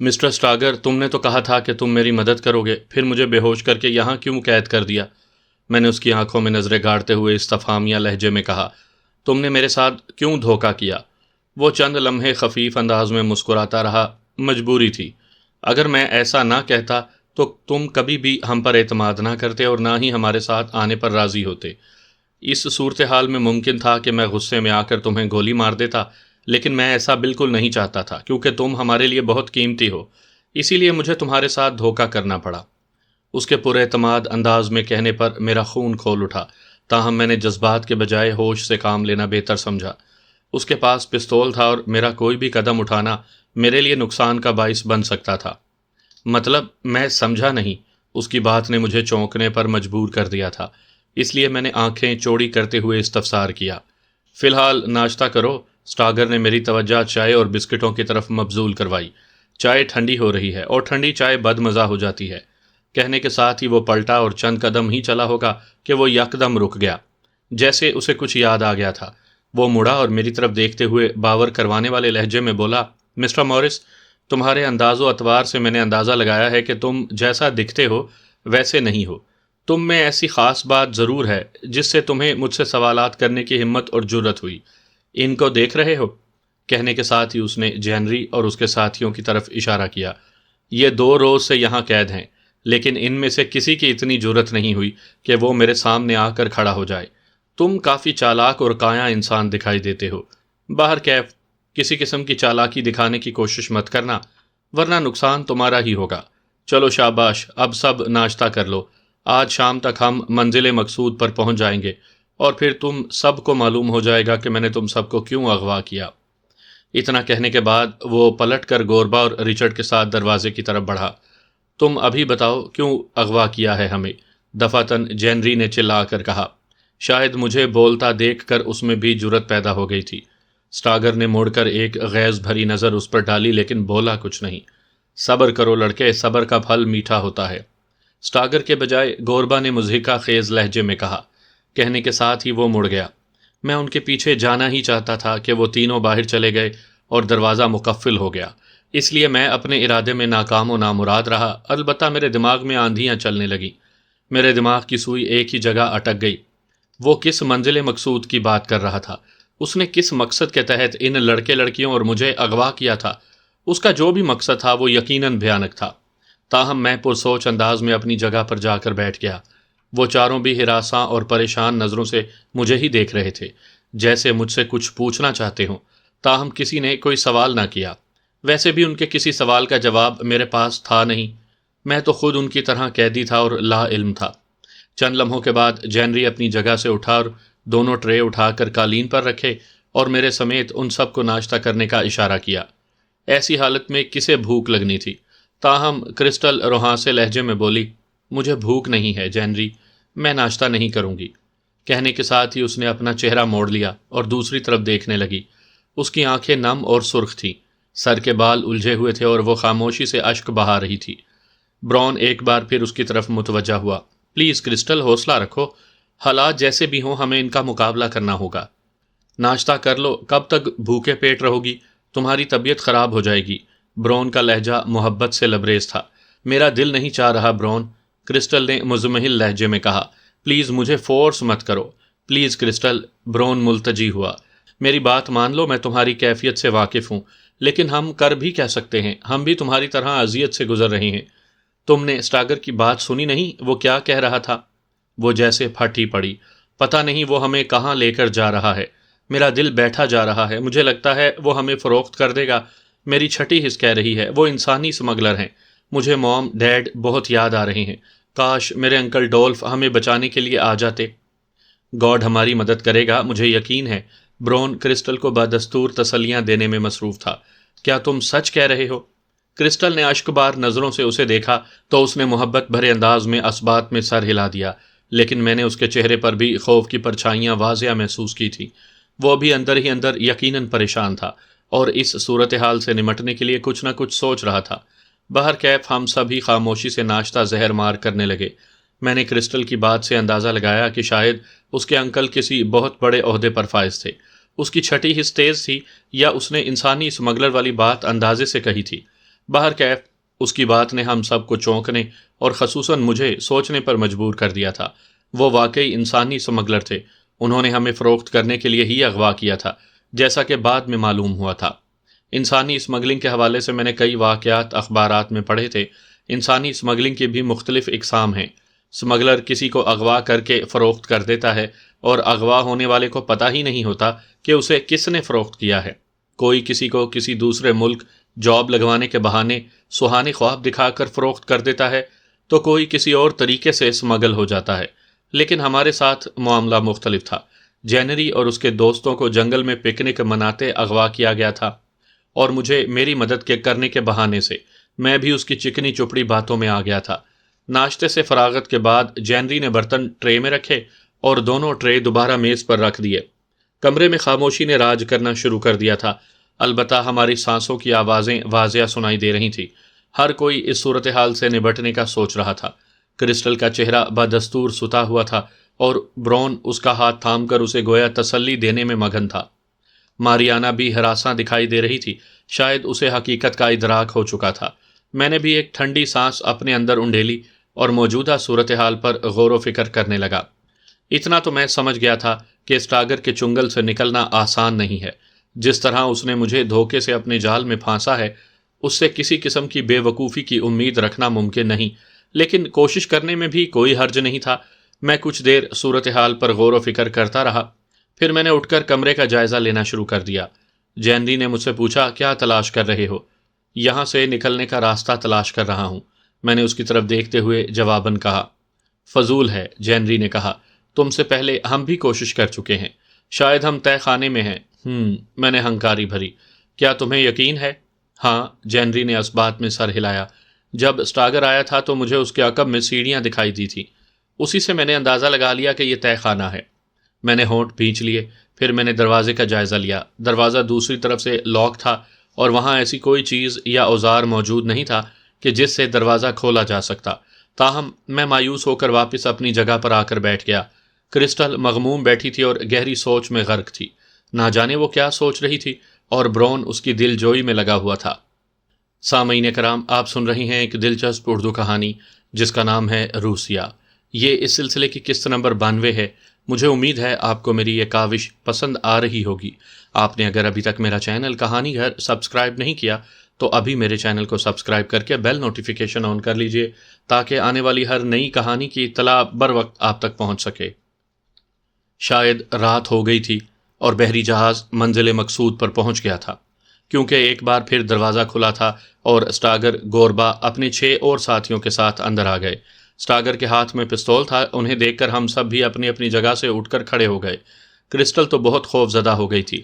Mister اسٹاگر، تم نے تو کہا تھا کہ تم میری مدد کرو گے، پھر مجھے بے ہوش کر کے یہاں کیوں قید کر دیا؟ میں نے اس کی آنکھوں میں نظریں گاڑتے ہوئے استفہامیہ لہجے میں کہا۔ تم نے میرے ساتھ کیوں دھوکہ کیا؟ وہ چند لمحے خفیف انداز میں مسکراتا رہا۔ مجبوری تھی۔ اگر میں ایسا نہ کہتا تو تم کبھی بھی ہم پر اعتماد نہ کرتے اور نہ ہی ہمارے ساتھ آنے پر راضی ہوتے۔ اس صورتحال میں ممکن تھا کہ میں غصے میں آ کر تمہیں گولی مار دیتا، لیکن میں ایسا بالکل نہیں چاہتا تھا کیونکہ تم ہمارے لیے بہت قیمتی ہو، اسی لیے مجھے تمہارے ساتھ دھوکہ کرنا پڑا۔ اس کے پر اعتماد انداز میں کہنے پر میرا خون کھول اٹھا، تاہم میں نے جذبات کے بجائے ہوش سے کام لینا بہتر سمجھا۔ اس کے پاس پستول تھا اور میرا کوئی بھی قدم اٹھانا میرے لیے نقصان کا باعث بن سکتا تھا۔ مطلب میں سمجھا نہیں۔ اس کی بات نے مجھے چونکنے پر مجبور کر دیا تھا، اس لیے میں نے آنکھیں چوڑی کرتے ہوئے استفسار کیا۔ فی الحال ناشتہ کرو۔ اسٹاگر نے میری توجہ چائے اور بسکٹوں کی طرف مبذول کروائی۔ چائے ٹھنڈی ہو رہی ہے اور ٹھنڈی چائے بد مزہ ہو جاتی ہے۔ کہنے کے ساتھ ہی وہ پلٹا اور چند قدم ہی چلا ہوگا کہ وہ یکدم رک گیا، جیسے اسے کچھ یاد آ گیا تھا۔ وہ مڑا اور میری طرف دیکھتے ہوئے باور کروانے والے لہجے میں بولا، مسٹر مورس، تمہارے انداز و اطوار سے میں نے اندازہ لگایا ہے کہ تم جیسا دکھتے ہو ویسے نہیں ہو۔ تم میں ایسی خاص بات ضرور ہے جس سے تمہیں مجھ سے سوالات کرنے کی ہمت اور جرت ہوئی۔ ان کو دیکھ رہے ہو؟ کہنے کے ساتھ ہی اس نے جینری اور اس کے ساتھیوں کی طرف اشارہ کیا۔ یہ 2 روز سے یہاں قید ہیں، لیکن ان میں سے کسی کی اتنی جرت نہیں ہوئی کہ وہ میرے سامنے آ کر کھڑا ہو جائے۔ تم کافی چالاک اور کایاں انسان دکھائی دیتے ہو۔ باہر کیف، کسی قسم کی چالاکی دکھانے کی کوشش مت کرنا، ورنہ نقصان تمہارا ہی ہوگا۔ چلو شاباش، اب سب ناشتہ کر لو۔ آج شام تک ہم منزل مقصود پر پہنچ جائیں گے اور پھر تم سب کو معلوم ہو جائے گا کہ میں نے تم سب کو کیوں اغوا کیا۔ اتنا کہنے کے بعد وہ پلٹ کر گوربا اور رچرڈ کے ساتھ دروازے کی طرف بڑھا۔ تم ابھی بتاؤ کیوں اغوا کیا ہے ہمیں؟ دفعتاً جینری نے چلا کر کہا۔ شاید مجھے بولتا دیکھ کر اس میں بھی جرت پیدا ہو گئی تھی۔ اسٹاگر نے مڑ کر ایک غیظ بھری نظر اس پر ڈالی لیکن بولا کچھ نہیں۔ صبر کرو لڑکے، صبر کا پھل میٹھا ہوتا ہے، اسٹاگر کے بجائے گوربا نے مضحکہ خیز لہجے میں کہا۔ کہنے کے ساتھ ہی وہ مڑ گیا۔ میں ان کے پیچھے جانا ہی چاہتا تھا کہ وہ تینوں باہر چلے گئے اور دروازہ مقفل ہو گیا، اس لیے میں اپنے ارادے میں ناکام و نامراد رہا۔ البتہ میرے دماغ میں آندھیاں چلنے لگیں۔ میرے دماغ کی سوئی ایک ہی جگہ اٹک گئی۔ وہ کس منزل مقصود کی بات کر رہا تھا؟ اس نے کس مقصد کے تحت ان لڑکے لڑکیوں اور مجھے اغوا کیا تھا؟ اس کا جو بھی مقصد تھا وہ یقیناً بھیانک تھا۔ تاہم میں پرسوچ انداز میں اپنی جگہ پر جا کر بیٹھ گیا۔ وہ چاروں بھی ہراساں اور پریشان نظروں سے مجھے ہی دیکھ رہے تھے، جیسے مجھ سے کچھ پوچھنا چاہتے ہوں، تاہم کسی نے کوئی سوال نہ کیا۔ ویسے بھی ان کے کسی سوال کا جواب میرے پاس تھا نہیں۔ میں تو خود ان کی طرح قیدی تھا اور لا علم تھا۔ چند لمحوں کے بعد جینری اپنی جگہ سے اٹھا اور دونوں ٹرے اٹھا کر قالین پر رکھے اور میرے سمیت ان سب کو ناشتہ کرنے کا اشارہ کیا۔ ایسی حالت میں کسے بھوک لگنی تھی؟ تاہم کرسٹل روحاں لہجے میں بولی، مجھے بھوک نہیں ہے جینری، میں ناشتہ نہیں کروں گی۔ کہنے کے ساتھ ہی اس نے اپنا چہرہ موڑ لیا اور دوسری طرف دیکھنے لگی۔ اس کی آنکھیں نم اور سرخ تھیں، سر کے بال الجھے ہوئے تھے اور وہ خاموشی سے اشک بہا رہی تھی۔ برون ایک بار پھر اس کی طرف متوجہ ہوا۔ پلیز کرسٹل، حوصلہ رکھو، حالات جیسے بھی ہوں ہمیں ان کا مقابلہ کرنا ہوگا۔ ناشتہ کر لو، کب تک بھوکے پیٹ رہو گی؟ تمہاری طبیعت خراب ہو جائے گی۔ برون کا لہجہ محبت سے لبریز تھا۔ میرا دل نہیں چاہ رہا برون، کرسٹل نے مزمحل لہجے میں کہا۔ پلیز مجھے فورس مت کرو، پلیز کرسٹل۔ برون ملتجی ہوا۔ میری بات مان لو، میں تمہاری کیفیت سے واقف ہوں، لیکن ہم کر بھی کہہ سکتے ہیں، ہم بھی تمہاری طرح اذیت سے گزر رہے ہیں۔ تم نے اسٹاگر کی بات سنی نہیں؟ وہ کیا کہہ رہا تھا؟ وہ جیسے پھٹ ہی پڑی۔ پتہ نہیں وہ ہمیں کہاں لے کر جا رہا ہے۔ میرا دل بیٹھا جا رہا ہے، مجھے لگتا ہے وہ ہمیں فروخت کر دے گا۔ میری چھٹی حس کہہ رہی ہے وہ انسانی سمگلر ہیں۔ مجھے موم، ڈیڈ بہت یاد آ رہے ہیں۔ کاش میرے انکل ڈولف ہمیں بچانے کے لیے آ جاتے۔ گاڈ ہماری مدد کرے گا، مجھے یقین ہے۔ برون کرسٹل کو بدستور تسلیاں دینے میں مصروف تھا۔ کیا تم سچ کہہ رہے ہو؟ کرسٹل نے اشک بار نظروں سے اسے دیکھا تو اس نے محبت بھرے انداز میں اسبات میں سر ہلا دیا، لیکن میں نے اس کے چہرے پر بھی خوف کی پرچھائیاں واضح محسوس کی تھی۔ وہ بھی اندر ہی اندر یقیناً پریشان تھا اور اس صورتحال سے نمٹنے کے لیے کچھ نہ کچھ سوچ رہا تھا۔ باہر کیف ہم سبھی خاموشی سے ناشتہ زہر مار کرنے لگے۔ میں نے کرسٹل کی بات سے اندازہ لگایا کہ شاید اس کے انکل کسی بہت بڑے عہدے پر فائز تھے۔ اس کی چھٹی حس تیز تھی یا اس نے انسانی اسمگلر والی بات اندازے سے کہی تھی۔ باہر کیف اس کی بات نے ہم سب کو چونکنے اور خصوصاً مجھے سوچنے پر مجبور کر دیا تھا۔ وہ واقعی انسانی سمگلر تھے۔ انہوں نے ہمیں فروخت کرنے کے لیے ہی اغوا کیا تھا، جیسا کہ بعد میں معلوم ہوا تھا۔ انسانی اسمگلنگ کے حوالے سے میں نے کئی واقعات اخبارات میں پڑھے تھے۔ انسانی اسمگلنگ کی بھی مختلف اقسام ہیں۔ اسمگلر کسی کو اغوا کر کے فروخت کر دیتا ہے اور اغوا ہونے والے کو پتہ ہی نہیں ہوتا کہ اسے کس نے فروخت کیا ہے۔ کوئی کسی کو کسی دوسرے ملک جاب لگوانے کے بہانے سہانے خواب دکھا کر فروخت کر دیتا ہے، تو کوئی کسی اور طریقے سے اسمگل ہو جاتا ہے۔ لیکن ہمارے ساتھ معاملہ مختلف تھا۔ جینری اور اس کے دوستوں کو جنگل میں پکنک مناتے اغوا کیا گیا تھا، اور مجھے میری مدد کرنے کے بہانے سے میں بھی اس کی چکنی چپڑی باتوں میں آ گیا تھا۔ ناشتے سے فراغت کے بعد جینری نے برتن ٹرے میں رکھے اور دونوں ٹرے دوبارہ میز پر رکھ دیے۔ کمرے میں خاموشی نے راج کرنا شروع کر دیا تھا، البتہ ہماری سانسوں کی آوازیں واضح سنائی دے رہی تھیں۔ ہر کوئی اس صورتحال سے نبٹنے کا سوچ رہا تھا۔ کرسٹل کا چہرہ بدستور ستا ہوا تھا اور برون اس کا ہاتھ تھام کر اسے گویا تسلی دینے میں مگن تھا۔ ماریانا بھی ہراساں دکھائی دے رہی تھی، شاید اسے حقیقت کا ادراک ہو چکا تھا۔ میں نے بھی ایک ٹھنڈی سانس اپنے اندر انڈیلی اور موجودہ صورتحال پر غور و فکر کرنے لگا۔ اتنا تو میں سمجھ گیا تھا کہ اسٹاگر کے چنگل سے نکلنا آسان نہیں ہے۔ جس طرح اس نے مجھے دھوکے سے اپنے جال میں پھانسا ہے، اس سے کسی قسم کی بے وقوفی کی امید رکھنا ممکن نہیں، لیکن کوشش کرنے میں بھی کوئی حرج نہیں تھا۔ میں کچھ دیر صورتحال پر غور و فکر کرتا رہا، پھر میں نے اٹھ کر کمرے کا جائزہ لینا شروع کر دیا۔ جینری نے مجھ سے پوچھا، کیا تلاش کر رہے ہو؟ یہاں سے نکلنے کا راستہ تلاش کر رہا ہوں، میں نے اس کی طرف دیکھتے ہوئے جواباً کہا۔ فضول ہے، جینری نے کہا، تم سے پہلے ہم بھی کوشش کر چکے ہیں، شاید ہم تہہ خانے میں ہیں۔ میں نے ہنکاری بھری۔ کیا تمہیں یقین ہے؟ ہاں، جینری نے اس بات میں سر ہلایا۔ جب اسٹاگر آیا تھا تو مجھے اس کے عقب میں سیڑھیاں دکھائی دی تھی، اسی سے میں نے اندازہ لگا لیا کہ یہ تہہ خانہ ہے۔ میں نے ہونٹ بھینچ لیے، پھر میں نے دروازے کا جائزہ لیا۔ دروازہ دوسری طرف سے لاک تھا اور وہاں ایسی کوئی چیز یا اوزار موجود نہیں تھا کہ جس سے دروازہ کھولا جا سکتا۔ تاہم میں مایوس ہو کر واپس اپنی جگہ پر آ کر بیٹھ گیا۔ کرسٹل مغموم بیٹھی تھی اور گہری سوچ میں غرق تھی۔ نہ جانے وہ کیا سوچ رہی تھی، اور برون اس کی دل جوئی میں لگا ہوا تھا۔ سامعین کرام، آپ سن رہی ہیں ایک دلچسپ اردو کہانی جس کا نام ہے روسیہ۔ یہ اس سلسلے کی قسط نمبر 92 ہے۔ مجھے امید ہے آپ کو میری یہ کاوش پسند آ رہی ہوگی۔ آپ نے اگر ابھی تک میرا چینل کہانی گھر سبسکرائب نہیں کیا تو ابھی میرے چینل کو سبسکرائب کر کے بیل نوٹیفیکیشن آن کر لیجئے تاکہ آنے والی ہر نئی کہانی کی اطلاع بر وقت آپ تک پہنچ سکے۔ شاید رات ہو گئی تھی اور بحری جہاز منزل مقصود پر پہنچ گیا تھا، کیونکہ ایک بار پھر دروازہ کھلا تھا اور اسٹاگر گوربا اپنے 6 اور ساتھیوں کے ساتھ اندر آ گئے۔ اسٹاگر کے ہاتھ میں پستول تھا۔ انہیں دیکھ کر ہم سب بھی اپنی اپنی جگہ سے اٹھ کر کھڑے ہو گئے۔ کرسٹل تو بہت خوف زدہ ہو گئی تھی۔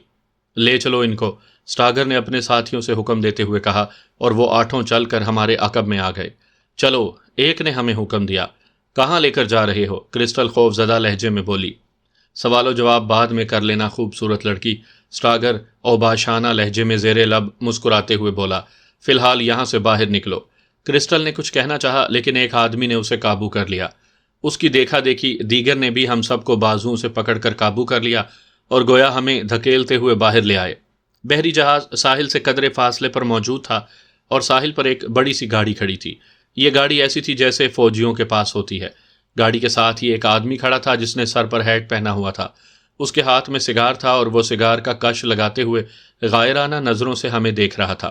لے چلو ان کو، اسٹاگر نے اپنے ساتھیوں سے حکم دیتے ہوئے کہا، اور وہ 8 چل کر ہمارے عقب میں آ گئے۔ چلو، ایک نے ہمیں حکم دیا۔ کہاں لے کر جا رہے ہو؟ کرسٹل خوف زدہ لہجے میں بولی۔ سوال و جواب بعد میں کر لینا خوبصورت لڑکی، اسٹاگر اوباشانہ لہجے میں زیر لب مسکراتے ہوئے بولا۔ فی الحال یہاں سے باہر نکلو۔ کرسٹل نے کچھ کہنا چاہا لیکن ایک آدمی نے اسے قابو کر لیا۔ اس کی دیکھا دیکھی دیگر نے بھی ہم سب کو بازوؤں سے پکڑ کر قابو کر لیا اور گویا ہمیں دھکیلتے ہوئے باہر لے آئے۔ بحری جہاز ساحل سے قدرے فاصلے پر موجود تھا اور ساحل پر ایک بڑی سی گاڑی کھڑی تھی۔ یہ گاڑی ایسی تھی جیسے فوجیوں کے پاس ہوتی ہے۔ گاڑی کے ساتھ ہی ایک آدمی کھڑا تھا جس نے سر پر ہیٹ پہنا ہوا تھا۔ اس کے ہاتھ میں سگار تھا اور وہ سگار کا کش لگاتے ہوئے غائرانہ نظروں سے ہمیں دیکھ رہا تھا۔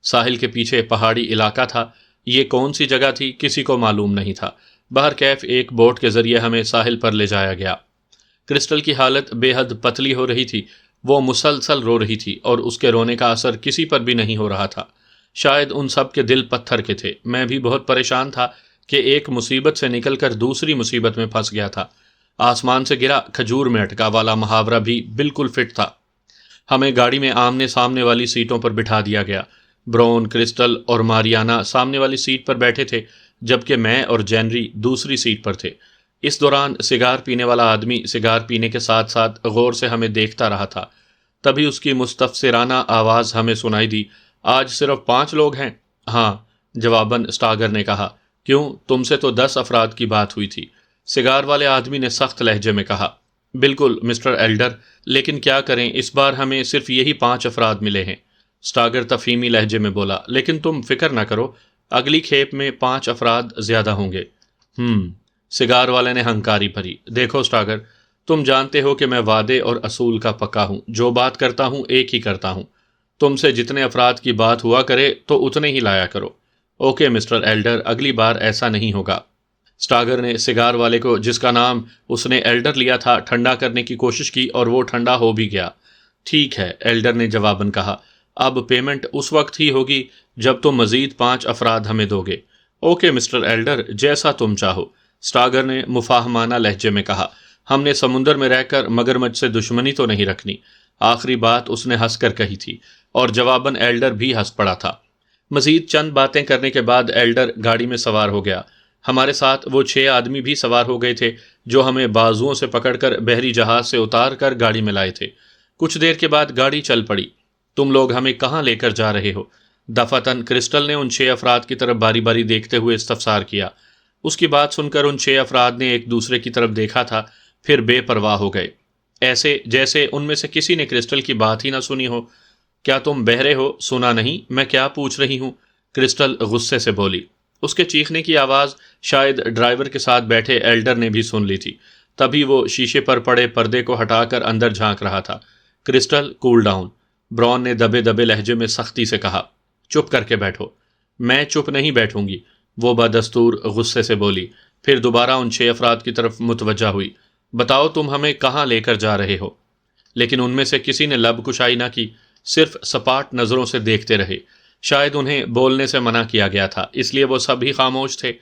ساحل کے پیچھے پہاڑی علاقہ تھا۔ یہ کون سی جگہ تھی کسی کو معلوم نہیں تھا۔ باہر کیف ایک بوٹ کے ذریعے ہمیں ساحل پر لے جایا گیا۔ کرسٹل کی حالت بے حد پتلی ہو رہی تھی۔ وہ مسلسل رو رہی تھی اور اس کے رونے کا اثر کسی پر بھی نہیں ہو رہا تھا۔ شاید ان سب کے دل پتھر کے تھے۔ میں بھی بہت پریشان تھا کہ ایک مصیبت سے نکل کر دوسری مصیبت میں پھنس گیا تھا۔ آسمان سے گرا کھجور میں اٹکا والا محاورہ بھی بالکل فٹ تھا۔ ہمیں گاڑی میں آمنے سامنے والی سیٹوں پر بٹھا دیا گیا۔ برون، کرسٹل اور ماریانا سامنے والی سیٹ پر بیٹھے تھے، جبکہ میں اور جینری دوسری سیٹ پر تھے۔ اس دوران سگار پینے والا آدمی سگار پینے کے ساتھ ساتھ غور سے ہمیں دیکھتا رہا تھا۔ تبھی اس کی مستفسرانہ آواز ہمیں سنائی دی، آج صرف 5 لوگ ہیں؟ ہاں، جواباً اسٹاگر نے کہا۔ کیوں، تم سے تو 10 افراد کی بات ہوئی تھی، سگار والے آدمی نے سخت لہجے میں کہا۔ بالکل مسٹر ایلڈر، لیکن کیا کریں، اس بار ہمیں صرف یہی 5 افراد ملے ہیں۔ اسٹاگر تفہیمی لہجے میں بولا، لیکن تم فکر نہ کرو، اگلی کھیپ میں 5 افراد زیادہ ہوں گے۔ سگار والے نے ہنکاری بھری۔ دیکھو اسٹاگر، تم جانتے ہو کہ میں وعدے اور اصول کا پکا ہوں، جو بات کرتا ہوں ایک ہی کرتا ہوں۔ تم سے جتنے افراد کی بات ہوا کرے تو اتنے ہی لایا کرو۔ اوکے مسٹر ایلڈر، اگلی بار ایسا نہیں ہوگا۔ اسٹاگر نے سگار والے کو، جس کا نام اس نے ایلڈر لیا تھا، ٹھنڈا کرنے کی کوشش کی اور وہ ٹھنڈا ہو بھی گیا۔ ٹھیک ہے، ایلڈر نے جواباً کہا، اب پیمنٹ اس وقت ہی ہوگی جب تم مزید 5 افراد ہمیں دو گے۔ اوکے مسٹر ایلڈر، جیسا تم چاہو، اسٹاگر نے مفاہمانہ لہجے میں کہا۔ ہم نے سمندر میں رہ کر مگرمچھ سے دشمنی تو نہیں رکھنی۔ آخری بات اس نے ہنس کر کہی تھی اور جواباً ایلڈر بھی ہنس پڑا تھا۔ مزید چند باتیں کرنے کے بعد ایلڈر گاڑی میں سوار ہو گیا۔ ہمارے ساتھ وہ 6 آدمی بھی سوار ہو گئے تھے جو ہمیں بازوؤں سے پکڑ کر بحری جہاز سے اتار کر گاڑی میں لائے تھے۔ کچھ دیر کے بعد گاڑی چل پڑی۔ تم لوگ ہمیں کہاں لے کر جا رہے ہو؟ دفعتاً کرسٹل نے ان 6 افراد کی طرف باری باری دیکھتے ہوئے استفسار کیا۔ اس کی بات سن کر ان 6 افراد نے ایک دوسرے کی طرف دیکھا تھا، پھر بے پرواہ ہو گئے، ایسے جیسے ان میں سے کسی نے کرسٹل کی بات ہی نہ سنی ہو۔ کیا تم بہرے ہو؟ سنا نہیں میں کیا پوچھ رہی ہوں؟ کرسٹل غصے سے بولی۔ اس کے چیخنے کی آواز شاید ڈرائیور کے ساتھ بیٹھے ایلڈر نے بھی سن لی تھی، تبھی وہ شیشے پر پڑے پردے کو ہٹا کر اندر جھانک رہا تھا۔ کرسٹل، کول ڈاؤن، برون نے دبے دبے لہجے میں سختی سے کہا۔ چپ کر کے بیٹھو۔ میں چپ نہیں بیٹھوں گی، وہ بدستور غصے سے بولی، پھر دوبارہ ان 6 افراد کی طرف متوجہ ہوئی۔ بتاؤ تم ہمیں کہاں لے کر جا رہے ہو؟ لیکن ان میں سے کسی نے لب کشائی نہ کی، صرف سپاٹ نظروں سے دیکھتے رہے۔ شاید انہیں بولنے سے منع کیا گیا تھا، اس لیے وہ سب ہی خاموش تھے۔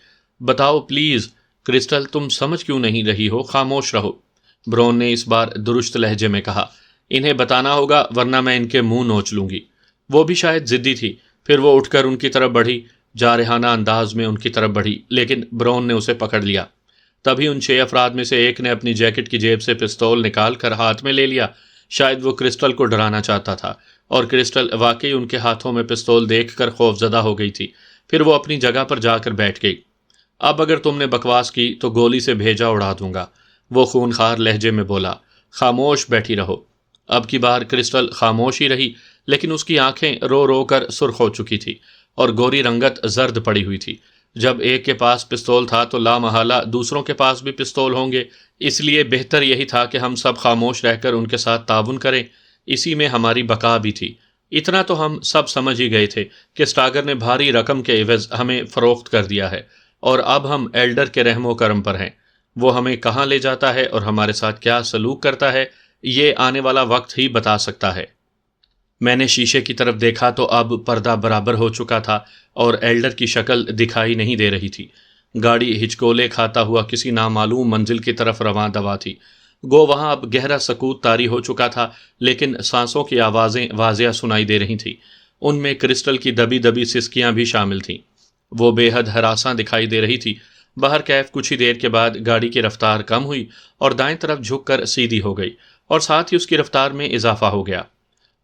بتاؤ پلیز کرسٹل، تم سمجھ کیوں نہیں رہی ہو؟ خاموش رہو، برون نے اس بار درست لہجے میں کہا۔ انہیں بتانا ہوگا ورنہ میں ان کے منہ نوچ لوں گی۔ وہ بھی شاید ضدی تھی، پھر وہ اٹھ کر ان کی طرف بڑھی، جارحانہ انداز میں ان کی طرف بڑھی، لیکن برون نے اسے پکڑ لیا۔ تبھی ان 6 افراد میں سے ایک نے اپنی جیکٹ کی جیب سے پستول نکال کر ہاتھ میں لے لیا۔ شاید وہ کرسٹل کو ڈرانا چاہتا تھا، اور کرسٹل واقعی ان کے ہاتھوں میں پستول دیکھ کر خوفزدہ ہو گئی تھی۔ پھر وہ اپنی جگہ پر جا کر بیٹھ گئی۔ اب اگر تم نے بکواس کی تو گولی سے بھیجا اڑا دوں گا، وہ خونخوار لہجے میں بولا۔ خاموش بیٹھی رہو۔ اب کی بار کرسٹل خاموش ہی رہی، لیکن اس کی آنکھیں رو رو کر سرخ ہو چکی تھی اور گوری رنگت زرد پڑی ہوئی تھی۔ جب ایک کے پاس پستول تھا تو لامحالہ دوسروں کے پاس بھی پستول ہوں گے، اس لیے بہتر یہی تھا کہ ہم سب خاموش رہ کر ان کے ساتھ تعاون کریں، اسی میں ہماری بقا بھی تھی۔ اتنا تو ہم سب سمجھ ہی گئے تھے کہ اسٹاگر نے بھاری رقم کے عوض ہمیں فروخت کر دیا ہے، اور اب ہم ایلڈر کے رحم و کرم پر ہیں۔ وہ ہمیں کہاں لے جاتا ہے اور ہمارے ساتھ کیا سلوک کرتا ہے، یہ آنے والا وقت ہی بتا سکتا ہے۔ میں نے شیشے کی طرف دیکھا تو اب پردہ برابر ہو چکا تھا اور ایلڈر کی شکل دکھائی نہیں دے رہی تھی۔ گاڑی ہچکولے کھاتا ہوا کسی نامعلوم منزل کی طرف رواں دوا تھی۔ گو وہاں اب گہرا سکوت طاری ہو چکا تھا، لیکن سانسوں کی آوازیں واضح سنائی دے رہی تھیں۔ ان میں کرسٹل کی دبی دبی سسکیاں بھی شامل تھیں۔ وہ بے حد ہراساں دکھائی دے رہی تھی۔ بہرکیف کچھ ہی دیر کے بعد گاڑی کی رفتار کم ہوئی اور دائیں طرف جھک کر سیدھی ہو گئی، اور ساتھ ہی اس کی رفتار میں اضافہ ہو گیا۔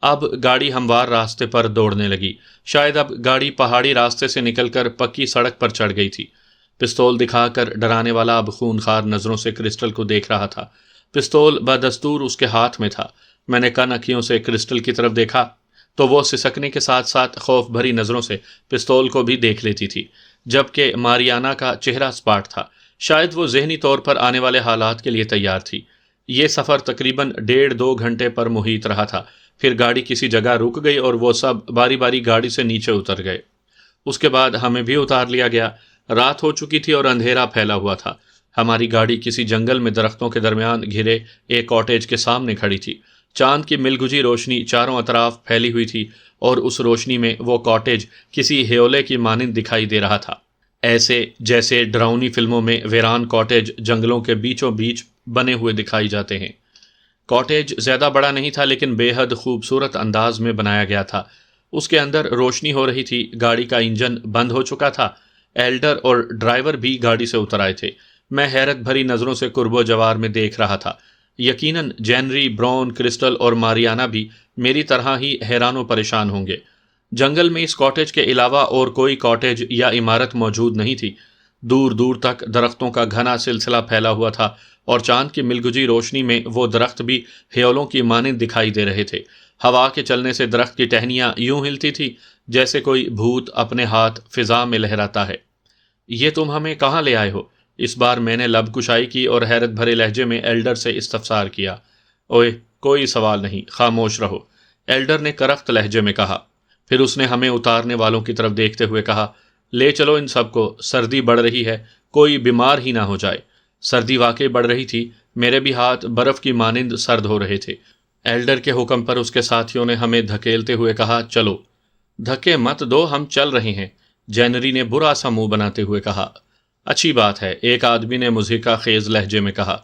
اب گاڑی ہموار راستے پر دوڑنے لگی۔ شاید اب گاڑی پہاڑی راستے سے نکل کر پکی سڑک پر چڑھ گئی تھی۔ پستول دکھا کر ڈرانے والا اب خونخوار نظروں سے کرسٹل کو دیکھ رہا تھا۔ پستول بدستور اس کے ہاتھ میں تھا۔ میں نے کن اکھیوں سے کرسٹل کی طرف دیکھا تو وہ سسکنے کے ساتھ ساتھ خوف بھری نظروں سے پستول کو بھی دیکھ لیتی تھی، جبکہ ماریانا کا چہرہ سپاٹ تھا۔ شاید وہ ذہنی طور پر آنے والے حالات کے لیے تیار تھی۔ یہ سفر تقریباً 1.5-2 گھنٹے پر محیط رہا تھا۔ پھر گاڑی کسی جگہ رک گئی اور وہ سب باری باری گاڑی سے نیچے اتر گئے۔ اس کے بعد ہمیں بھی اتار لیا گیا۔ رات ہو چکی تھی اور اندھیرا پھیلا ہوا تھا۔ ہماری گاڑی کسی جنگل میں درختوں کے درمیان گھرے ایک کاٹیج کے سامنے کھڑی تھی۔ چاند کی ملگجی روشنی چاروں اطراف پھیلی ہوئی تھی، اور اس روشنی میں وہ کاٹیج کسی ہیولے کی مانند دکھائی دے رہا تھا، ایسے جیسے ڈراؤنی فلموں میں ویران کاٹیج جنگلوں کے بیچوں بیچ بنے ہوئے دکھائی جاتے ہیں۔ کاٹیج زیادہ بڑا نہیں تھا، لیکن بے حد خوبصورت انداز میں بنایا گیا تھا۔ اس کے اندر روشنی ہو رہی تھی۔ گاڑی کا انجن بند ہو چکا تھا۔ ایلڈر اور ڈرائیور بھی گاڑی سے اتر آئے تھے۔ میں حیرت بھری نظروں سے قرب و جوار میں دیکھ رہا تھا۔ یقیناً جینری، برون، کرسٹل اور ماریانا بھی میری طرح ہی حیران و پریشان ہوں گے۔ جنگل میں اس کاٹیج کے علاوہ اور کوئی کاٹیج یا عمارت موجود نہیں تھی۔ دور دور تک درختوں کا گھنا سلسلہ پھیلا ہوا تھا اور چاند کی ملگجی روشنی میں وہ درخت بھی ہیولوں کی مانند دکھائی دے رہے تھے۔ ہوا کے چلنے سے درخت کی ٹہنیاں یوں ہلتی تھی جیسے کوئی بھوت اپنے ہاتھ فضا میں لہراتا ہے۔ یہ تم ہمیں کہاں لے آئے ہو؟ اس بار میں نے لب کشائی کی اور حیرت بھرے لہجے میں ایلڈر سے استفسار کیا۔ اوئے، کوئی سوال نہیں، خاموش رہو، ایلڈر نے کرخت لہجے میں کہا۔ پھر اس نے ہمیں اتارنے والوں کی طرف دیکھتے ہوئے کہا، لے چلو ان سب کو، سردی بڑھ رہی ہے، کوئی بیمار ہی نہ ہو جائے۔ سردی واقعی بڑھ رہی تھی، میرے بھی ہاتھ برف کی مانند سرد ہو رہے تھے۔ ایلڈر کے حکم پر اس کے ساتھیوں نے ہمیں دھکیلتے ہوئے کہا، چلو۔ دھکے مت دو، ہم چل رہے ہیں، جینری نے برا سا منہ بناتے ہوئے کہا۔ اچھی بات ہے، ایک آدمی نے مضحکہ خیز لہجے میں کہا۔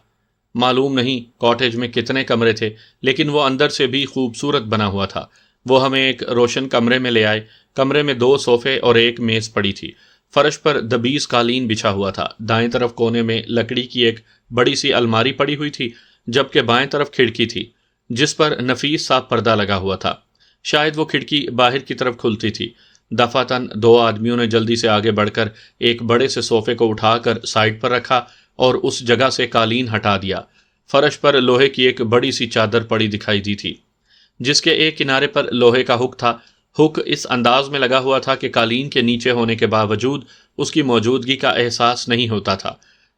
معلوم نہیں کاٹیج میں کتنے کمرے تھے، لیکن وہ اندر سے بھی خوبصورت بنا ہوا تھا۔ وہ ہمیں ایک روشن کمرے میں لے آئے۔ کمرے میں 2 صوفے اور ایک میز پڑی تھی۔ فرش پر دبیس قالین بچھا ہوا تھا۔ دائیں طرف کونے میں لکڑی کی ایک بڑی سی الماری پڑی ہوئی تھی، جبکہ بائیں طرف کھڑکی تھی جس پر نفیس سا پردہ لگا ہوا تھا۔ شاید وہ کھڑکی باہر کی طرف کھلتی تھی۔ دفعتاً 2 آدمیوں نے جلدی سے آگے بڑھ کر ایک بڑے سے صوفے کو اٹھا کر سائڈ پر رکھا اور اس جگہ سے قالین ہٹا دیا۔ فرش پر لوہے کی ایک بڑی سی چادر پڑی دکھائی دی تھی جس کے ایک کنارے پر لوہے کا ہک تھا۔ ہک اس انداز میں لگا ہوا تھا کہ قالین کے نیچے ہونے کے باوجود اس کی موجودگی کا احساس نہیں ہوتا تھا۔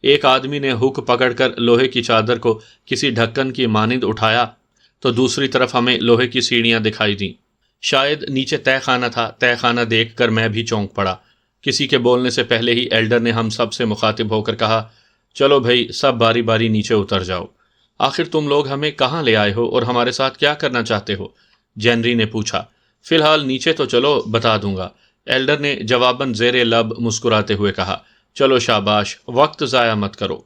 ایک آدمی نے ہک پکڑ کر لوہے کی چادر کو کسی ڈھکن کی مانند اٹھایا تو دوسری طرف ہمیں لوہے کی سیڑھیاں دکھائی دیں۔ شاید نیچے تہہ خانہ تھا۔ تہہ خانہ دیکھ کر میں بھی چونک پڑا۔ کسی کے بولنے سے پہلے ہی ایلڈر نے ہم سب سے مخاطب ہو کر کہا، چلو بھائی، سب باری باری نیچے اتر جاؤ۔ آخر تم لوگ ہمیں کہاں لے آئے ہو اور ہمارے ساتھ کیا کرنا چاہتے ہو؟ جینری نے پوچھا۔ فی الحال نیچے تو چلو، بتا دوں گا، ایلڈر نے جواباً زیر لب مسکراتے ہوئے کہا۔ چلو شاباش، وقت ضائع مت کرو۔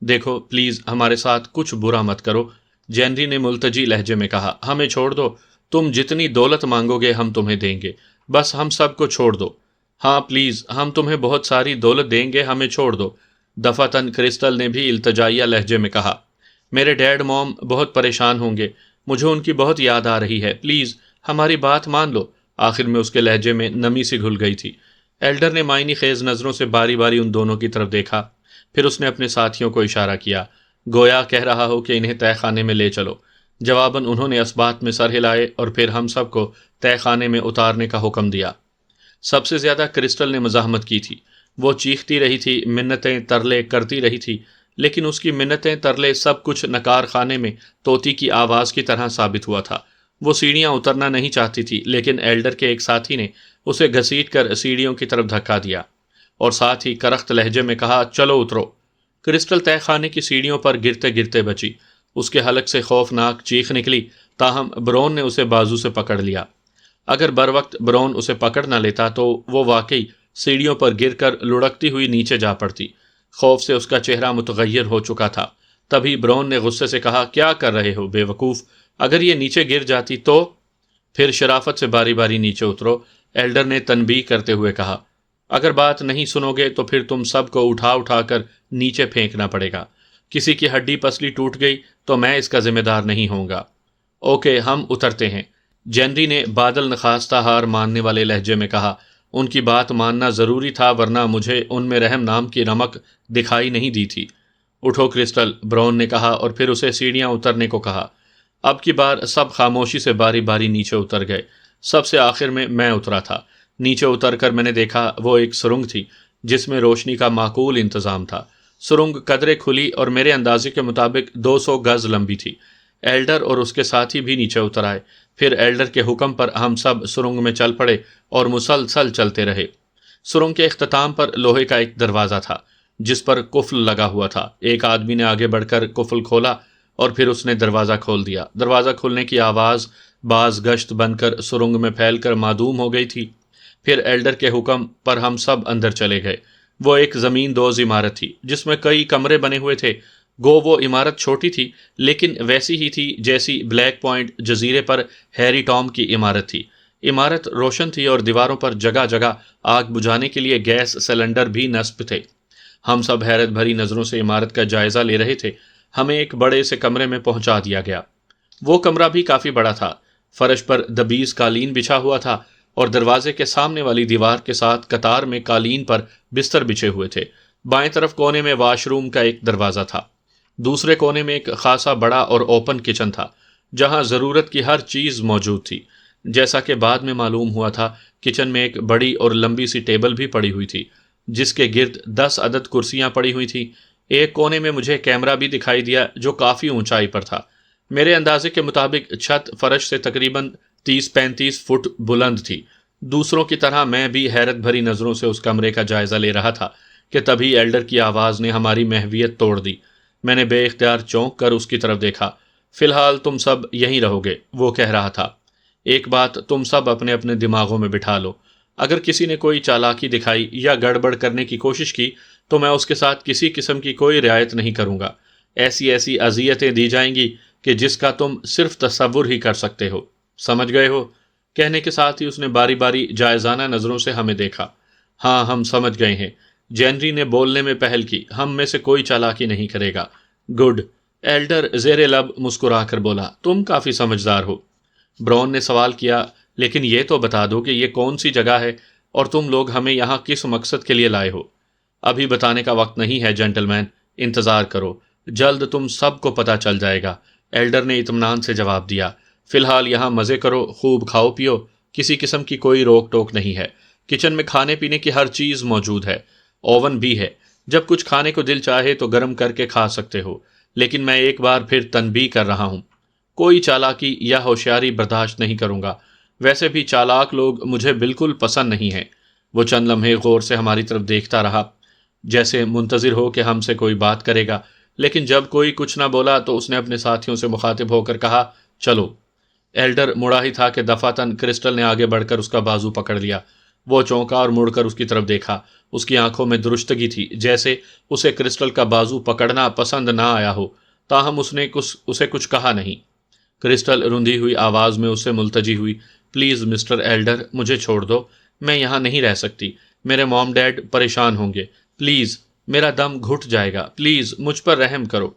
دیکھو پلیز ہمارے ساتھ کچھ برا مت کرو، جینری نے ملتجی لہجے میں کہا۔ ہمیں چھوڑ دو، تم جتنی دولت مانگو گے ہم تمہیں دیں گے، بس ہم سب کو چھوڑ دو۔ ہاں پلیز، ہم تمہیں بہت ساری دولت دیں گے، ہمیں چھوڑ دو، دفعتاً کرسٹل نے بھی التجائیہ لہجے میں کہا۔ میرے ڈیڈ موم بہت پریشان ہوں گے، مجھے ان کی بہت یاد آ رہی ہے، پلیز ہماری بات مان لو۔ آخر میں اس کے لہجے میں نمی سی گھل گئی تھی۔ ایلڈر نے معنی خیز نظروں سے باری باری ان دونوں کی طرف دیکھا، پھر اس نے اپنے ساتھیوں کو اشارہ کیا، گویا کہہ رہا ہو کہ انہیں تہہ خانے میں لے چلو۔ جواباً انہوں نے اسبات میں سر ہلائے اور پھر ہم سب کو تہہ خانے میں اتارنے کا حکم دیا۔ سب سے زیادہ کرسٹل نے مزاحمت کی تھی۔ وہ چیختی رہی تھی، منتیں ترلے کرتی رہی تھی، لیکن اس کی منتیں ترلے سب کچھ نکار خانے میں طوطی کی آواز کی طرح ثابت ہوا تھا۔ وہ سیڑھیاں اترنا نہیں چاہتی تھی، لیکن ایلڈر کے ایک ساتھی نے اسے گھسیٹ کر سیڑھیوں کی طرف دھکا دیا اور ساتھ ہی کرخت لہجے میں کہا، چلو اترو۔ کرسٹل تہہ خانے کی سیڑھیوں پر گرتے گرتے بچی۔ اس کے حلق سے خوفناک چیخ نکلی، تاہم برون نے اسے بازو سے پکڑ لیا۔ اگر بر وقت برون اسے پکڑ نہ لیتا تو وہ واقعی سیڑھیوں پر گر کر لڑکتی ہوئی نیچے جا پڑتی۔ خوف سے اس کا چہرہ متغیر ہو چکا تھا۔ تبھی برون نے غصے سے کہا، کیا کر رہے ہو بے وقوف، اگر یہ نیچے گر جاتی تو؟ پھر شرافت سے باری باری نیچے اترو، ایلڈر نے تنبیہ کرتے ہوئے کہا۔ اگر بات نہیں سنو گے تو پھر تم سب کو اٹھا اٹھا کر نیچے پھینکنا پڑے گا۔ کسی کی ہڈی پسلی ٹوٹ گئی تو میں اس کا ذمہ دار نہیں ہوں گا۔ اوکے، ہم اترتے ہیں، جینری نے بادل نخواستہ ہار ماننے والے لہجے میں کہا۔ ان کی بات ماننا ضروری تھا، ورنہ مجھے ان میں رحم نام کی رمق دکھائی نہیں دی تھی۔ اٹھو کرسٹل، برون نے کہا اور پھر اسے سیڑھیاں اترنے کو کہا۔ اب کی بار سب خاموشی سے باری باری نیچے اتر گئے۔ سب سے آخر میں اترا تھا۔ نیچے اتر کر میں نے دیکھا وہ ایک سرنگ تھی جس میں روشنی کا معقول انتظام تھا۔ سرنگ قدرے کھلی اور میرے اندازے کے مطابق 200 گز لمبی تھی۔ ایلڈر اور اس کے ساتھی بھی نیچے اتر آئے۔ پھر ایلڈر کے حکم پر ہم سب سرنگ میں چل پڑے اور مسلسل چلتے رہے۔ سرنگ کے اختتام پر لوہے کا ایک دروازہ تھا جس پر قفل لگا ہوا تھا۔ ایک آدمی نے آگے بڑھ کر قفل کھولا اور پھر اس نے دروازہ کھول دیا۔ دروازہ کھلنے کی آواز باز گشت بن کر سرنگ میں پھیل کر معدوم ہو گئی تھی۔ پھر ایلڈر کے حکم پر ہم سب اندر چلے گئے۔ وہ ایک زمین دوز عمارت تھی جس میں کئی کمرے بنے ہوئے تھے۔ گو وہ عمارت چھوٹی تھی لیکن ویسی ہی تھی جیسی بلیک پوائنٹ جزیرے پر ہیری ٹام کی عمارت تھی۔ عمارت روشن تھی اور دیواروں پر جگہ جگہ آگ بجھانے کے لیے گیس سلنڈر بھی نصب تھے۔ ہم سب حیرت بھری نظروں سے عمارت کا جائزہ لے رہے تھے۔ ہمیں ایک بڑے سے کمرے میں پہنچا دیا گیا۔ وہ کمرہ بھی کافی بڑا تھا۔ فرش پر دبیس قالین بچھا ہوا تھا اور دروازے کے سامنے والی دیوار کے ساتھ قطار میں قالین پر بستر بچھے ہوئے تھے۔ بائیں طرف کونے میں واش روم کا ایک دروازہ تھا، دوسرے کونے میں ایک خاصا بڑا اور اوپن کچن تھا جہاں ضرورت کی ہر چیز موجود تھی۔ جیسا کہ بعد میں معلوم ہوا تھا، کچن میں ایک بڑی اور لمبی سی ٹیبل بھی پڑی ہوئی تھی جس کے گرد 10 عدد کرسیاں پڑی ہوئی تھیں۔ ایک کونے میں مجھے کیمرہ بھی دکھائی دیا جو کافی اونچائی پر تھا۔ میرے اندازے کے مطابق چھت فرش سے تقریباً 30-35 فٹ بلند تھی۔ دوسروں کی طرح میں بھی حیرت بھری نظروں سے اس کمرے کا جائزہ لے رہا تھا کہ تبھی ایلڈر کی آواز نے ہماری محویت توڑ دی۔ میں نے بے اختیار چونک کر اس کی طرف دیکھا۔ فی الحال تم سب یہیں رہو گے، وہ کہہ رہا تھا۔ ایک بات تم سب اپنے اپنے دماغوں میں بٹھا لو، اگر کسی نے کوئی چالاکی دکھائی یا گڑبڑ کرنے کی کوشش کی تو میں اس کے ساتھ کسی قسم کی کوئی رعایت نہیں کروں گا۔ ایسی ایسی اذیتیں دی جائیں گی کہ جس کا تم صرف تصور ہی کر سکتے ہو، سمجھ گئے ہو؟ کہنے کے ساتھ ہی اس نے باری باری جائزانہ نظروں سے ہمیں دیکھا۔ ہاں، ہم سمجھ گئے ہیں، جینری نے بولنے میں پہل کی، ہم میں سے کوئی چالاکی نہیں کرے گا۔ گڈ، ایلڈر زیر لب مسکرا کر بولا، تم کافی سمجھدار ہو۔ برون نے سوال کیا، لیکن یہ تو بتا دو کہ یہ کون سی جگہ ہے اور تم لوگ ہمیں یہاں کس مقصد کے لیے لائے ہو؟ ابھی بتانے کا وقت نہیں ہے جنٹلمین، انتظار کرو، جلد تم سب کو پتہ چل جائے گا، ایلڈر نے اطمینان سے جواب دیا۔ فی الحال یہاں مزے کرو، خوب کھاؤ پیو، کسی قسم کی کوئی روک ٹوک نہیں ہے۔ کچن میں کھانے پینے کی ہر چیز موجود ہے، اوون بھی ہے، جب کچھ کھانے کو دل چاہے تو گرم کر کے کھا سکتے ہو۔ لیکن میں ایک بار پھر تنبیہ کر رہا ہوں، کوئی چالاکی یا ہوشیاری برداشت نہیں کروں گا۔ ویسے بھی چالاک لوگ مجھے بالکل پسند نہیں ہیں۔ وہ چند لمحے غور سے ہماری طرف دیکھتا رہا، جیسے منتظر ہو کہ ہم سے کوئی بات کرے گا، لیکن جب کوئی کچھ نہ بولا تو اس نے اپنے ساتھیوں سے مخاطب ہو کر کہا، چلو۔ ایلڈر مڑا ہی تھا کہ دفعتاً کرسٹل نے آگے بڑھ کر اس کا بازو پکڑ لیا۔ وہ چونکا اور مڑ کر اس کی طرف دیکھا۔ اس کی آنکھوں میں درشتگی تھی، جیسے اسے کرسٹل کا بازو پکڑنا پسند نہ آیا ہو، تاہم اس نے اسے کچھ کہا نہیں۔ کرسٹل رندھی ہوئی آواز میں اس سے ملتجی ہوئی، پلیز مسٹر ایلڈر، مجھے چھوڑ دو، میں یہاں نہیں رہ سکتی، میرے موم ڈیڈ پریشان ہوں گے، پلیز، میرا دم گھٹ جائے گا، پلیز مجھ پر رحم کرو۔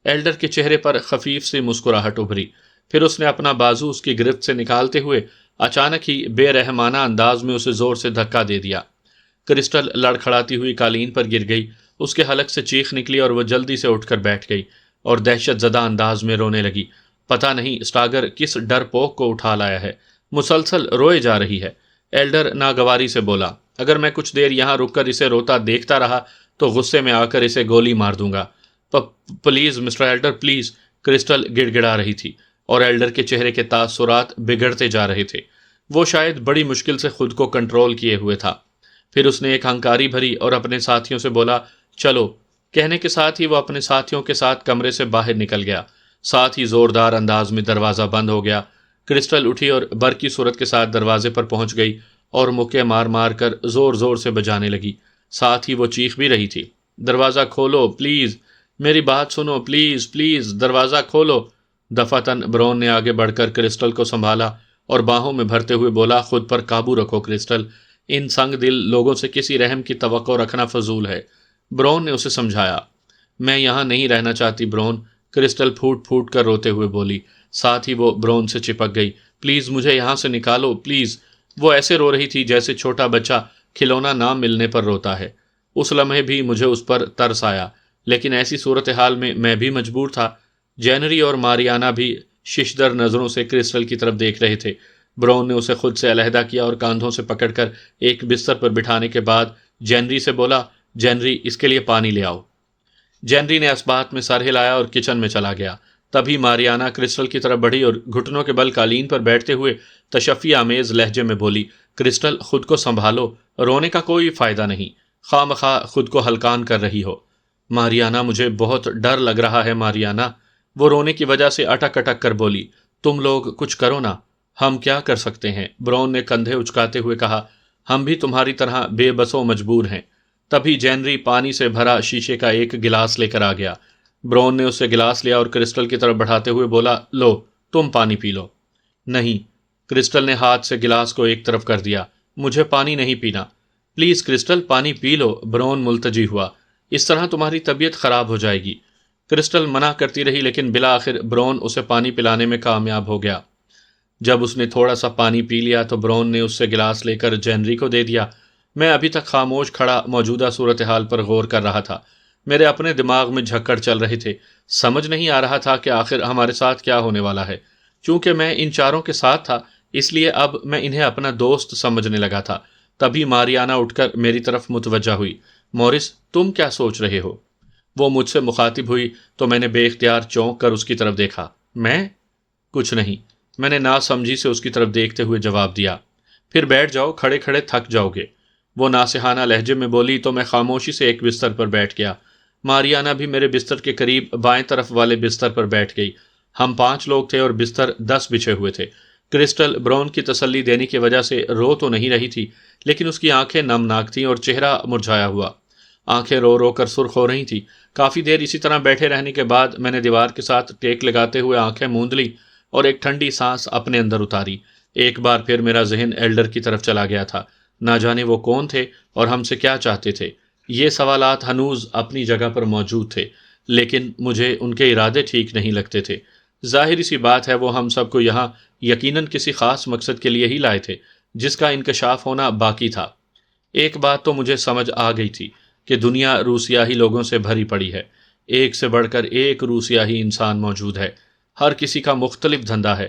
ایلڈر کے چہرے پر خفیف سی مسکراہٹ ابھری، پھر اس نے اپنا بازو اس کی گرفت سے نکالتے ہوئے اچانک ہی بے رحمانہ انداز میں اسے زور سے دھکا دے دیا۔ کرسٹل لڑکھڑاتی ہوئی قالین پر گر گئی، اس کے حلق سے چیخ نکلی اور وہ جلدی سے اٹھ کر بیٹھ گئی اور دہشت زدہ انداز میں رونے لگی۔ پتہ نہیں اسٹاگر کس ڈر پوک کو اٹھا لایا ہے، مسلسل روئے جا رہی ہے۔ ایلڈر ناگواری سے بولا، اگر میں کچھ دیر یہاں رک کر اسے روتا دیکھتا رہا تو غصے میں آ کر اسے گولی مار دوں گا۔ Please mister Elder, please, Crystal گڑ گڑا رہی تھی اور ایلڈر کے چہرے کے تاثرات بگڑتے جا رہے تھے۔ وہ شاید بڑی مشکل سے خود کو کنٹرول کیے ہوئے تھا۔ پھر اس نے ایک ہنکاری بھری اور اپنے ساتھیوں سے بولا، چلو۔ کہنے کے ساتھ ہی وہ اپنے ساتھیوں کے ساتھ کمرے سے باہر نکل گیا، ساتھ ہی زوردار انداز میں دروازہ بند ہو گیا۔ کرسٹل اٹھی اور برقی صورت کے ساتھ دروازے پر پہنچ گئی اور مکے مار مار کر زور زور سے بجانے لگی، ساتھ ہی وہ چیخ بھی رہی تھی، دروازہ کھولو پلیز، میری بات سنو پلیز، پلیز دروازہ کھولو۔ دفعتاً برون نے آگے بڑھ کر کرسٹل کو سنبھالا اور باہوں میں بھرتے ہوئے بولا، خود پر قابو رکھو کرسٹل، ان سنگ دل لوگوں سے کسی رحم کی توقع رکھنا فضول ہے۔ برون نے اسے سمجھایا، میں یہاں نہیں رہنا چاہتی برون، کرسٹل پھوٹ پھوٹ کر روتے ہوئے بولی، ساتھ ہی وہ برون سے چپک گئی، پلیز مجھے یہاں سے نکالو پلیز۔ وہ ایسے رو رہی تھی جیسے چھوٹا بچہ کھلونا نہ ملنے پر روتا ہے۔ اس لمحے بھی مجھے اس پر ترس آیا، لیکن ایسی صورتحال میں بھی مجبور تھا۔ جینری اور ماریانا بھی ششدر نظروں سے کرسٹل کی طرف دیکھ رہے تھے۔ برون نے اسے خود سے علیحدہ کیا اور کاندھوں سے پکڑ کر ایک بستر پر بٹھانے کے بعد جینری سے بولا، جینری اس کے لیے پانی لے آؤ۔ جینری نے اسبات میں سر ہلایا اور کچن میں چلا گیا۔ تبھی ماریانا کرسٹل کی طرف بڑھی اور گھٹنوں کے بل قالین پر بیٹھتے ہوئے تشفی آمیز لہجے میں بولی، کرسٹل خود کو سنبھالو، رونے کا کوئی فائدہ نہیں، خواہ مخواہ خود کو ہلکان کر رہی ہو۔ ماریانا مجھے بہت ڈر لگ رہا ہے ماریانا، وہ رونے کی وجہ سے اٹک اٹک کر بولی، تم لوگ کچھ کرو نا۔ ہم کیا کر سکتے ہیں؟ برون نے کندھے اچکاتے ہوئے کہا، ہم بھی تمہاری طرح بے بس و مجبور ہیں۔ تبھی جینری پانی سے بھرا شیشے کا ایک گلاس لے کر آ گیا۔ برون نے اس سے گلاس لیا اور کرسٹل کی طرف بڑھاتے ہوئے بولا، لو تم پانی پی لو۔ نہیں، کرسٹل نے ہاتھ سے گلاس کو ایک طرف کر دیا، مجھے پانی نہیں پینا۔ پلیز کرسٹل پانی پی لو، برون ملتجی ہوا، اس طرح تمہاری طبیعت خراب ہو جائے گی۔ کرسٹل منع کرتی رہی لیکن بالآخر برون اسے پانی پلانے میں کامیاب ہو گیا۔ جب اس نے تھوڑا سا پانی پی لیا تو برون نے اس سے گلاس لے کر جینری کو دے دیا۔ میں ابھی تک خاموش کھڑا موجودہ صورتحال پر غور کر رہا تھا۔ میرے اپنے دماغ میں جھکڑ چل رہے تھے، سمجھ نہیں آ رہا تھا کہ آخر ہمارے ساتھ کیا ہونے والا ہے۔ چونکہ میں ان چاروں کے ساتھ تھا، اس لیے اب میں انہیں اپنا دوست سمجھنے لگا تھا۔ تبھی ماریانا اٹھ کر میری طرف متوجہ ہوئی۔ مورس، تم کیا سوچ رہے ہو؟ وہ مجھ سے مخاطب ہوئی تو میں نے بے اختیار چونک کر اس کی طرف دیکھا۔ میں؟ کچھ نہیں، میں نے ناسمجھی سے اس کی طرف دیکھتے ہوئے جواب دیا۔ پھر بیٹھ جاؤ، کھڑے کھڑے تھک جاؤ گے، وہ ناصحانہ لہجے میں بولی تو میں خاموشی سے ایک بستر پر بیٹھ گیا۔ ماریانا بھی میرے بستر کے قریب بائیں طرف والے بستر پر بیٹھ گئی۔ ہم 5 لوگ تھے اور بستر 10 بچھے ہوئے تھے۔ کرسٹل براؤن کی تسلی دینے کی وجہ سے رو تو نہیں رہی تھی، لیکن اس کی آنکھیں نمناک تھیں اور چہرہ مرجھایا ہوا۔ آنکھیں رو رو کر سرخ ہو رہی تھیں۔ کافی دیر اسی طرح بیٹھے رہنے کے بعد میں نے دیوار کے ساتھ ٹیک لگاتے ہوئے آنکھیں موند لی اور ایک ٹھنڈی سانس اپنے اندر اتاری۔ ایک بار پھر میرا ذہن ایلڈر کی طرف چلا گیا تھا۔ نہ جانے وہ کون تھے اور ہم سے کیا چاہتے تھے؟ یہ سوالات ہنوز اپنی جگہ پر موجود تھے، لیکن مجھے ان کے ارادے ٹھیک نہیں لگتے تھے۔ ظاہری سی بات ہے، وہ ہم سب کو یہاں یقیناً کسی خاص مقصد کے لیے ہی لائے تھے، جس کا انکشاف ہونا باقی تھا۔ ایک بات تو مجھے سمجھ آ گئی تھی کہ دنیا روسیاہی لوگوں سے بھری پڑی ہے۔ ایک سے بڑھ کر ایک روسیاہی انسان موجود ہے۔ ہر کسی کا مختلف دھندا ہے،